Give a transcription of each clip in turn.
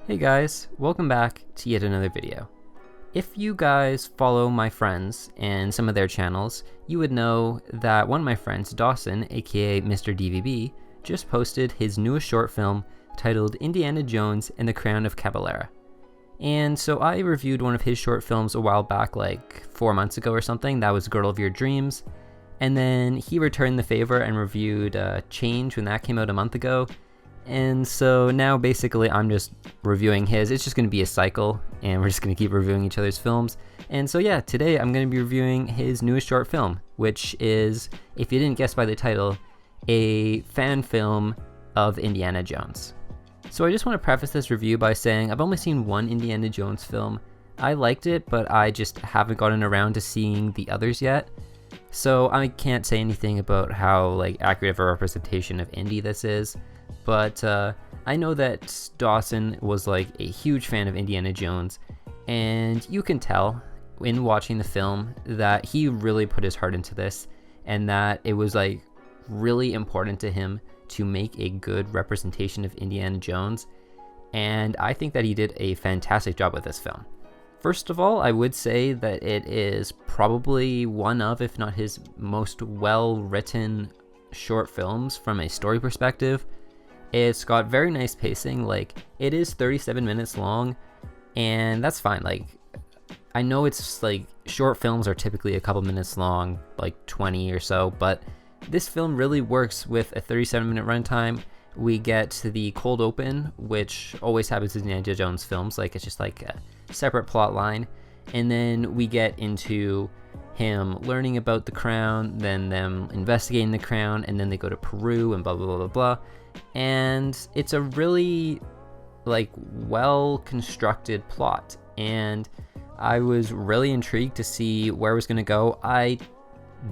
Hey guys, welcome back to yet another video. If you guys follow my friends and some of their channels, you would know that one of my friends, Dawson, aka MrDVB, just posted his newest short film titled Indiana Jones and the Crown of Caballero. And so I reviewed one of his short films a while back, like 4 months ago or something. That was Girl of Your Dreams. And then he returned the favor and reviewed Change when that came out a month ago. And so now basically I'm just reviewing his. It's just going to be a cycle and we're just going to keep reviewing each other's films. And so yeah, today I'm going to be reviewing his newest short film, which is, if you didn't guess by the title, a fan film of Indiana Jones. So I just want to preface this review by saying I've only seen one Indiana Jones film. I liked it, but I just haven't gotten around to seeing the others yet. So I can't say anything about how accurate of a representation of Indy this is. But I know that Dawson was a huge fan of Indiana Jones, and you can tell in watching the film that he really put his heart into this, and that it was really important to him to make a good representation of Indiana Jones, and I think that he did a fantastic job with this film. First of all, I would say that it is probably one of, if not his most well-written short films from a story perspective. It's got very nice pacing. It is 37 minutes long, and that's fine. I know it's short films are typically a couple minutes long, 20 or so, but this film really works with a 37-minute runtime. We get to the cold open, which always happens in Indiana Jones films. It's just a separate plot line, and then we get into him learning about the crown, then them investigating the crown, and then they go to Peru and blah blah blah blah blah. And it's a really well constructed plot, and I was really intrigued to see where it was going to go. I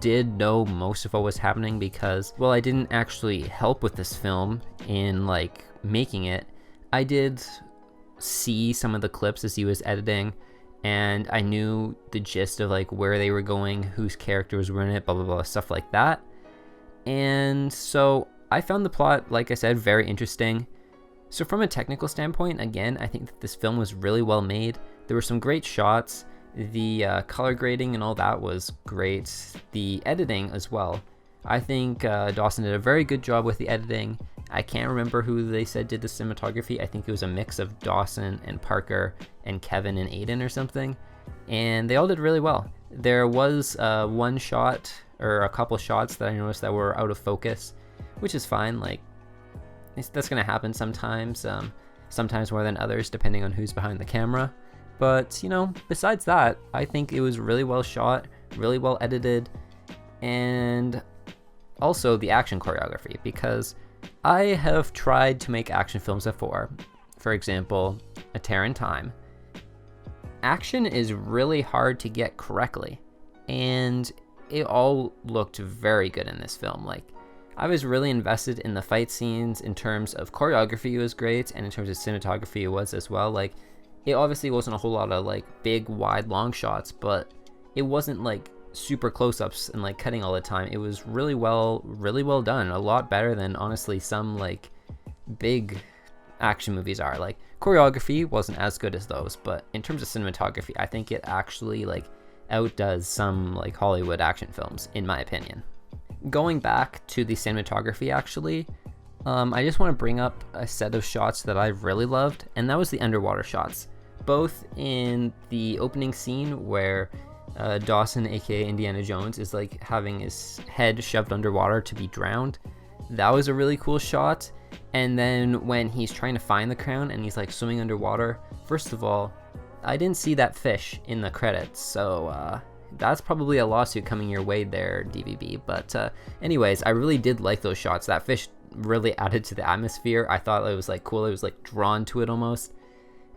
did know most of what was happening because, well, I didn't actually help with this film in making it. I did see some of the clips as he was editing, and I knew the gist of where they were going, whose characters were in it, blah blah blah, stuff like that. And so I found the plot, like I said, very interesting. So from a technical standpoint, again, I think that this film was really well made. There were some great shots. The color grading and all that was great. The editing as well. I think Dawson did a very good job with the editing. I can't remember who they said did the cinematography. I think it was a mix of Dawson and Parker and Kevin and Aiden or something. And they all did really well. There was one shot or a couple shots that I noticed that were out of focus, which is fine. That's gonna happen sometimes, sometimes more than others, depending on who's behind the camera. But besides that, I think it was really well shot, really well edited, and also the action choreography, because I have tried to make action films before. For example, A Tear in Time. Action is really hard to get correctly, and it all looked very good in this film. I was really invested in the fight scenes. In terms of choreography, it was great, and in terms of cinematography, it was as well. It obviously wasn't a whole lot of big, wide, long shots, but it wasn't super close-ups and cutting all the time. It was really well done. A lot better than honestly some big action movies are. Choreography wasn't as good as those, but in terms of cinematography, I think it actually outdoes some Hollywood action films, in my opinion. Going back to the cinematography, actually, I just want to bring up a set of shots that I really loved, and that was the underwater shots. Both in the opening scene where Dawson, aka Indiana Jones, is having his head shoved underwater to be drowned. That was a really cool shot. And then when he's trying to find the crown and he's swimming underwater, first of all, I didn't see that fish in the credits, so that's probably a lawsuit coming your way there, DVB. But anyways, I really did like those shots. That fish really added to the atmosphere. I thought it was cool. It was drawn to it almost.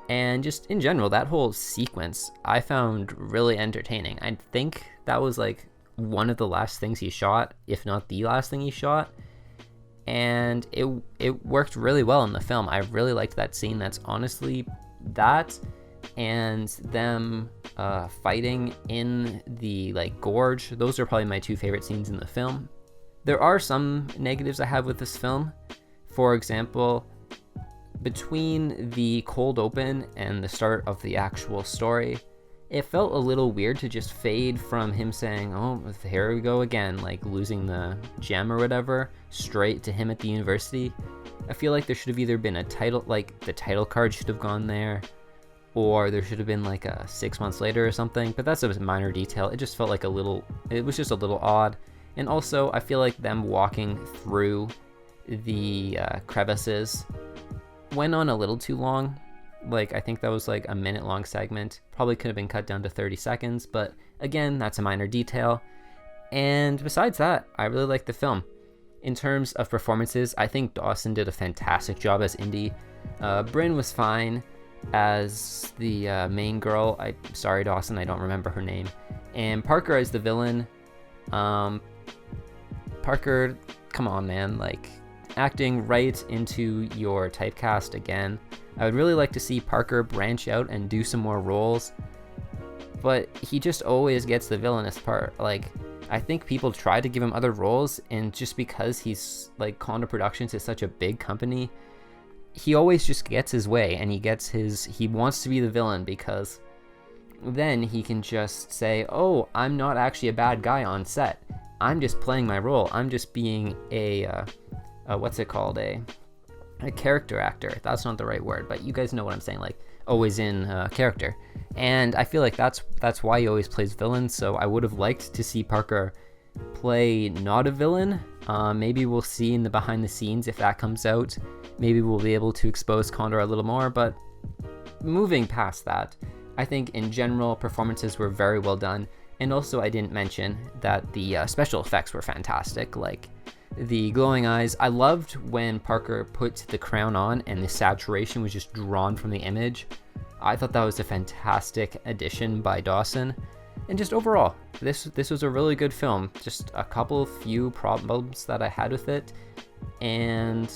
And just in general, that whole sequence I found really entertaining. I think that was one of the last things he shot, if not the last thing he shot. And it worked really well in the film. I really liked that scene. That's honestly that, and them fighting in the gorge. Those are probably my two favorite scenes in the film. There are some negatives I have with this film. For example, between the cold open and the start of the actual story, it felt a little weird to just fade from him saying, oh, here we go again, like losing the gem or whatever, straight to him at the university. I feel like there should have either been a title, like the title card should have gone there, or there should have been like a 6 months later or something, but that's a minor detail. It just felt like it was just a little odd. And also, I feel like them walking through the crevices went on a little too long. Like, I think that was like a minute-long segment. Probably could have been cut down to 30 seconds, but again, that's a minor detail. And besides that, I really like the film. In terms of performances, I think Dawson did a fantastic job as Indy. Bryn was fine as the main girl. Sorry, Dawson, I don't remember her name. And Parker as the villain. Parker, come on, man, like, acting right into your typecast again. I would really like to see Parker branch out and do some more roles, but he just always gets the villainous part. Like, I think people try to give him other roles, and just because he's like Condo Productions is such a big company, he always just gets his way, and he wants to be the villain, because then he can just say, oh, I'm not actually a bad guy on set. I'm just playing my role. I'm just being a what's it called? A character actor. That's not the right word, but you guys know what I'm saying, like always in character. And I feel like that's why he always plays villains. So I would have liked to see Parker play not a villain. Maybe we'll see in the behind the scenes if that comes out. Maybe we'll be able to expose Condor a little more, but moving past that, I think in general performances were very well done. And also, I didn't mention that the special effects were fantastic. Like the glowing eyes, I loved when Parker put the crown on and the saturation was just drawn from the image. I thought that was a fantastic addition by Dawson. And just overall, this was a really good film. Just a few problems that I had with it, and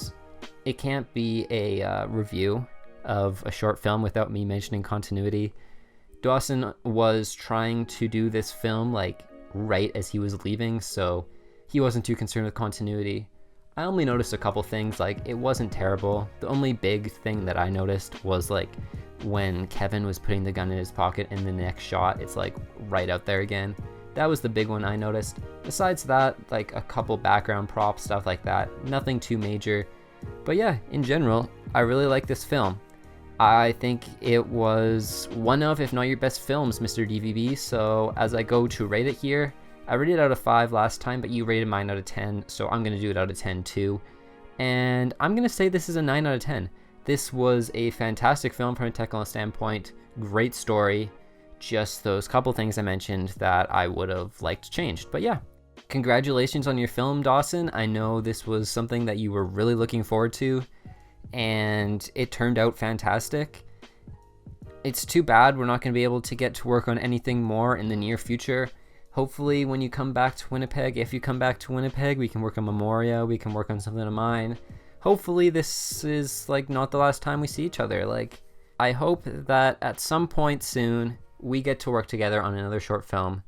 it can't be a review of a short film without me mentioning continuity. Dawson was trying to do this film like right as he was leaving, so he wasn't too concerned with continuity. I only noticed a couple things, like it wasn't terrible. The only big thing that I noticed was like when Kevin was putting the gun in his pocket in the next shot, it's like right out there again. That was the big one I noticed. Besides that, like a couple background props, stuff like that. Nothing too major. But yeah, in general, I really like this film. I think it was one of, if not your best films, MrDVB. So as I go to rate it here, I rated it out of 5 last time, but you rated mine out of 10, so I'm going to do it out of 10 too. And I'm going to say this is a 9 out of 10. This was a fantastic film from a technical standpoint, great story, just those couple things I mentioned that I would have liked changed. But yeah, congratulations on your film, Dawson. I know this was something that you were really looking forward to, and it turned out fantastic. It's too bad we're not going to be able to get to work on anything more in the near future. Hopefully when you come back to Winnipeg, if you come back to Winnipeg, we can work on Memoria, we can work on something of mine. Hopefully this is like not the last time we see each other. Like, I hope that at some point soon we get to work together on another short film,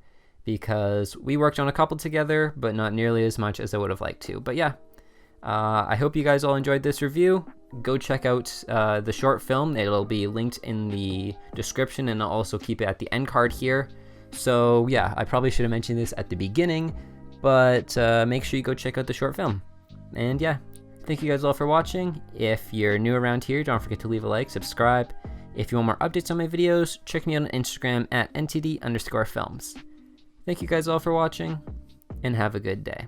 because we worked on a couple together, but not nearly as much as I would have liked to. But yeah, I hope you guys all enjoyed this review. Go check out the short film. It'll be linked in the description, and I'll also keep it at the end card here. So yeah, I probably should have mentioned this at the beginning, but make sure you go check out the short film. And yeah, thank you guys all for watching. If you're new around here, don't forget to leave a like, subscribe. If you want more updates on my videos, check me out on Instagram at ntd_films. Thank you guys all for watching, and have a good day.